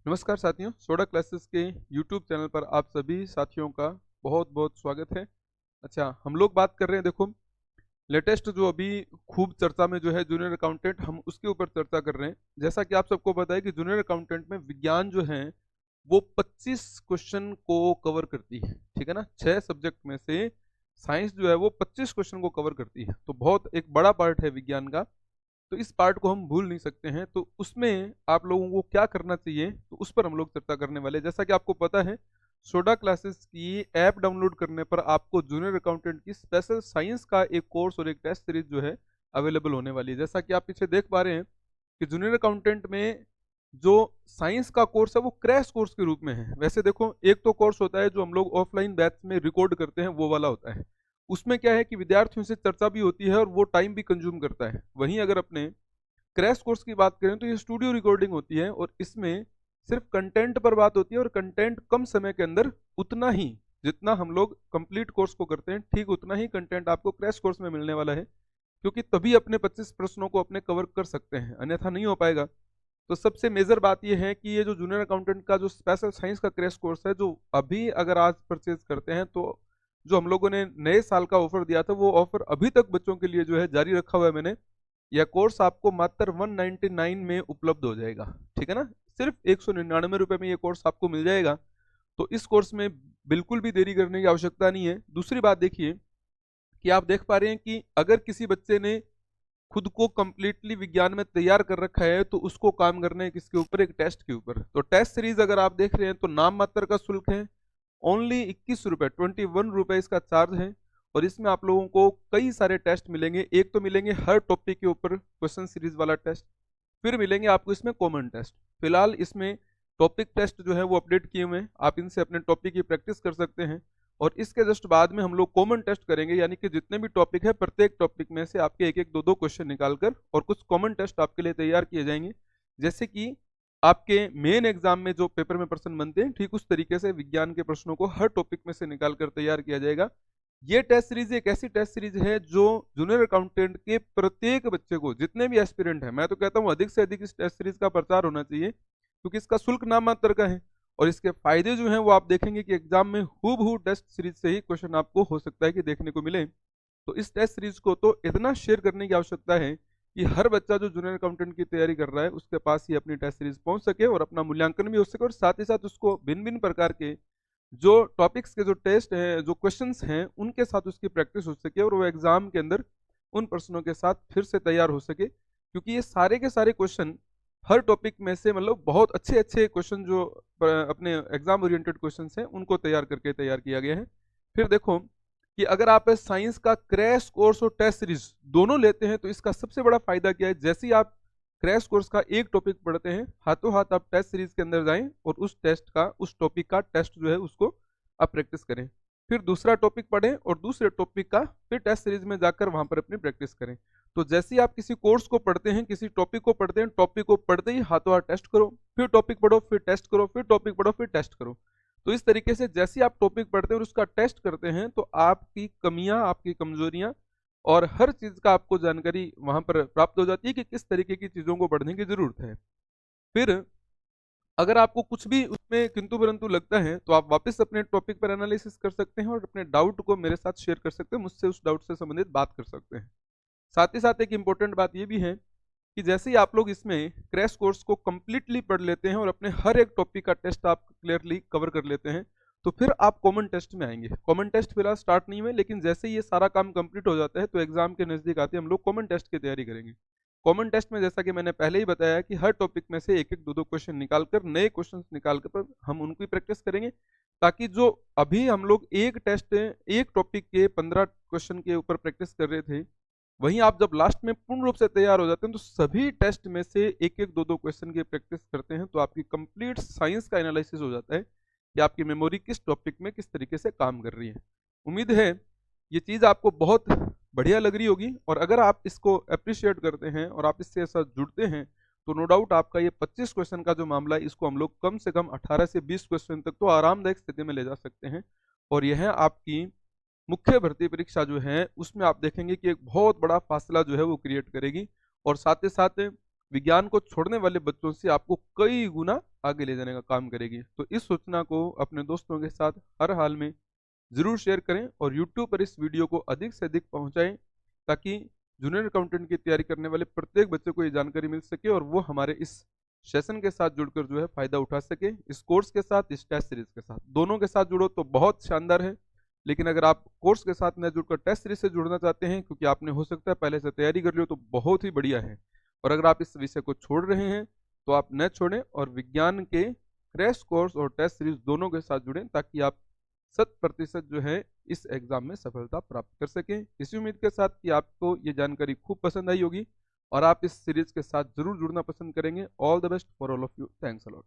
नमस्कार साथियों, soda classes के यूट्यूब चैनल पर आप सभी साथियों का बहुत बहुत स्वागत है। अच्छा, हम लोग बात कर रहे हैं, देखो लेटेस्ट जो अभी खूब चर्चा में जो है जूनियर अकाउंटेंट, हम उसके ऊपर चर्चा कर रहे हैं। जैसा कि आप सबको पता है कि जूनियर अकाउंटेंट में विज्ञान जो है वो 25 क्वेश्चन को कवर करती है, ठीक है ना। 6 सब्जेक्ट में से साइंस जो है वो 25 क्वेश्चन को कवर करती है, तो बहुत एक बड़ा पार्ट है विज्ञान का। तो इस पार्ट को हम भूल नहीं सकते हैं। तो उसमें आप लोगों को क्या करना चाहिए, तो उस पर हम लोग चर्चा करने वाले हैं। जैसा कि आपको पता है, सोडा क्लासेस की ऐप डाउनलोड करने पर आपको जूनियर अकाउंटेंट की स्पेशल साइंस का एक कोर्स और एक टेस्ट सीरीज जो है अवेलेबल होने वाली है। जैसा कि आप पीछे देख पा रहे हैं कि जूनियर अकाउंटेंट में जो साइंस का कोर्स है वो क्रैश कोर्स के रूप में है। वैसे देखो, एक तो कोर्स होता है जो हम लोग ऑफलाइन बैच में रिकॉर्ड करते हैं, वो वाला होता है। उसमें क्या है कि विद्यार्थियों से चर्चा भी होती है और वो टाइम भी कंज्यूम करता है। वहीं अगर अपने क्रैश कोर्स की बात करें तो ये स्टूडियो रिकॉर्डिंग होती है और इसमें सिर्फ कंटेंट पर बात होती है, और कंटेंट कम समय के अंदर उतना ही, जितना हम लोग कंप्लीट कोर्स को करते हैं ठीक उतना ही कंटेंट आपको क्रैश कोर्स में मिलने वाला है। क्योंकि तभी अपने 25 प्रश्नों को अपने कवर कर सकते हैं, अन्यथा नहीं हो पाएगा। तो सबसे मेजर बात यह है कि ये जो जूनियर अकाउंटेंट का जो स्पेशल साइंस का क्रैश कोर्स है, जो अभी अगर आज परचेज करते हैं, तो जो हम लोगों ने नए साल का ऑफर दिया था वो ऑफर अभी तक बच्चों के लिए जो है जारी रखा हुआ है मैंने। यह कोर्स आपको मात्र 199 में उपलब्ध हो जाएगा, ठीक है ना। सिर्फ 199 रुपये में ये कोर्स आपको मिल जाएगा। तो इस कोर्स में बिल्कुल भी देरी करने की आवश्यकता नहीं है। दूसरी बात देखिए कि आप देख पा रहे हैं कि अगर किसी बच्चे ने खुद को कंप्लीटली विज्ञान में तैयार कर रखा है, तो उसको काम करना है किसके ऊपर, एक टेस्ट के ऊपर। तो टेस्ट सीरीज अगर आप देख रहे हैं तो नाम मात्र का शुल्क है ओनली 21 रुपये, 21 रुपये इसका चार्ज है। और इसमें आप लोगों को कई सारे टेस्ट मिलेंगे। एक तो मिलेंगे हर टॉपिक के ऊपर क्वेश्चन सीरीज वाला टेस्ट, फिर मिलेंगे आपको इसमें कॉमन टेस्ट। फिलहाल इसमें टॉपिक टेस्ट जो है वो अपडेट किए हुए हैं, आप इनसे अपने टॉपिक की प्रैक्टिस कर सकते हैं। और इसके जस्ट बाद में हम लोग कॉमन टेस्ट करेंगे, यानी कि जितने भी टॉपिक है प्रत्येक टॉपिक में से आपके एक एक दो दो क्वेश्चन निकालकर और कुछ कॉमन टेस्ट आपके लिए तैयार किए जाएंगे। जैसे कि आपके मेन एग्जाम में जो पेपर में प्रश्न बनते हैं, ठीक उस तरीके से विज्ञान के प्रश्नों को हर टॉपिक में से निकालकर तैयार किया जाएगा। ये टेस्ट सीरीज एक ऐसी टेस्ट सीरीज है जो जूनियर अकाउंटेंट के प्रत्येक बच्चे को, जितने भी एस्पिरेंट हैं, मैं तो कहता हूँ अधिक से अधिक इस टेस्ट सीरीज का प्रचार होना चाहिए, क्योंकि इसका शुल्क नाम मात्र का है। और इसके फायदे जो हैं वो आप देखेंगे कि एग्जाम में हूबहू टेस्ट सीरीज से ही क्वेश्चन आपको हो सकता है कि देखने को मिले। तो इस टेस्ट सीरीज को तो इतना शेयर करने की आवश्यकता है कि हर बच्चा जो जूनियर अकाउंटेंट की तैयारी कर रहा है उसके पास ही अपनी टेस्ट सीरीज पहुंच सके और अपना मूल्यांकन भी हो सके, और साथ ही साथ उसको भिन्न भिन्न प्रकार के जो टॉपिक्स के जो टेस्ट हैं, जो क्वेश्चंस हैं, उनके साथ उसकी प्रैक्टिस हो सके और वो एग्जाम के अंदर उन प्रश्नों के साथ फिर से तैयार हो सके। क्योंकि ये सारे के सारे क्वेश्चन हर टॉपिक में से, मतलब बहुत अच्छे अच्छे क्वेश्चन जो अपने एग्जाम ओरिएंटेड क्वेश्चंस हैं उनको तैयार करके तैयार किया गया है। फिर देखो कि अगर आप साइंस का क्रैश कोर्स और टेस्ट सीरीज दोनों लेते हैं तो इसका सबसे बड़ा फायदा क्या है, जैसे ही आप क्रैश कोर्स का एक टॉपिक पढ़ते हैं, हाथों हाथ आप टेस्ट सीरीज के अंदर जाएं और उस टॉपिक का टेस्ट जो है उसको आप प्रैक्टिस करें। फिर दूसरा टॉपिक पढ़ें और दूसरे टॉपिक का फिर टेस्ट सीरीज में जाकर वहां पर अपनी प्रैक्टिस करें। तो जैसे ही आप किसी कोर्स को पढ़ते हैं, किसी टॉपिक को पढ़ते हैं, टॉपिक को पढ़ते ही हाथों हाथ टेस्ट करो, फिर टॉपिक पढ़ो, फिर टेस्ट करो, फिर टॉपिक पढ़ो, फिर टेस्ट करो। तो इस तरीके से जैसे ही आप टॉपिक पढ़ते हैं और उसका टेस्ट करते हैं, तो आपकी कमियां, आपकी कमजोरियां और हर चीज का आपको जानकारी वहां पर प्राप्त हो जाती है कि किस तरीके की चीजों को पढ़ने की जरूरत है। फिर अगर आपको कुछ भी उसमें किंतु परंतु लगता है तो आप वापस अपने टॉपिक पर एनालिसिस कर सकते हैं और अपने डाउट को मेरे साथ शेयर कर सकते हैं, मुझसे उस डाउट से संबंधित बात कर सकते हैं। साथ ही साथ एक इंपॉर्टेंट बात यह भी है कि जैसे ही आप लोग इसमें क्रैश कोर्स को कंप्लीटली पढ़ लेते हैं और अपने हर एक टॉपिक का टेस्ट आप क्लियरली कवर कर लेते हैं, तो फिर आप कॉमन टेस्ट में आएंगे। कॉमन टेस्ट फिलहाल स्टार्ट नहीं हुए, लेकिन जैसे ही ये सारा काम कंप्लीट हो जाता है तो एग्जाम के नजदीक आते हम लोग कॉमन टेस्ट की तैयारी करेंगे। कॉमन टेस्ट में जैसा कि मैंने पहले ही बताया कि हर टॉपिक में से एक एक दो दो क्वेश्चन निकालकर, नए क्वेश्चन निकालकर हम उनकी प्रैक्टिस करेंगे, ताकि जो अभी हम लोग एक टेस्ट, एक टॉपिक के 15 क्वेश्चन के ऊपर प्रैक्टिस कर रहे थे, वहीं आप जब लास्ट में पूर्ण रूप से तैयार हो जाते हैं तो सभी टेस्ट में से एक एक दो दो क्वेश्चन की प्रैक्टिस करते हैं, तो आपकी कंप्लीट साइंस का एनालिसिस हो जाता है कि आपकी मेमोरी किस टॉपिक में किस तरीके से काम कर रही है। उम्मीद है ये चीज़ आपको बहुत बढ़िया लग रही होगी, और अगर आप इसको अप्रिशिएट करते हैं और आप इससे ऐसा जुड़ते हैं तो नो डाउट आपका ये 25 क्वेश्चन का जो मामला है इसको हम लोग कम से कम 18 से 20 क्वेश्चन तक तो आरामदायक स्थिति में ले जा सकते हैं। और यह आपकी मुख्य भर्ती परीक्षा जो है उसमें आप देखेंगे कि एक बहुत बड़ा फासला जो है वो क्रिएट करेगी, और साथ ही साथ विज्ञान को छोड़ने वाले बच्चों से आपको कई गुना आगे ले जाने का काम करेगी। तो इस सूचना को अपने दोस्तों के साथ हर हाल में ज़रूर शेयर करें और यूट्यूब पर इस वीडियो को अधिक से अधिक पहुंचाएं, ताकि जूनियर अकाउंटेंट की तैयारी करने वाले प्रत्येक बच्चे को ये जानकारी मिल सके और वो हमारे इस सेशन के साथ जुड़कर जो है फ़ायदा उठा सके। इस कोर्स के साथ, इस टेस्ट सीरीज के साथ, दोनों के साथ जुड़ो तो बहुत शानदार है। लेकिन अगर आप कोर्स के साथ न जुड़कर टेस्ट सीरीज से जुड़ना चाहते हैं, क्योंकि आपने हो सकता है पहले से तैयारी कर ली हो, तो बहुत ही बढ़िया है। और अगर आप इस विषय को छोड़ रहे हैं तो आप न छोड़ें और विज्ञान के क्रैश कोर्स और टेस्ट सीरीज दोनों के साथ जुड़ें, ताकि आप 100% जो है इस एग्जाम में सफलता प्राप्त कर सकें। इसी उम्मीद के साथ कि आपको ये जानकारी खूब पसंद आई होगी और आप इस सीरीज के साथ जरूर जुड़ना पसंद करेंगे। All the best for all of you. Thanks a lot.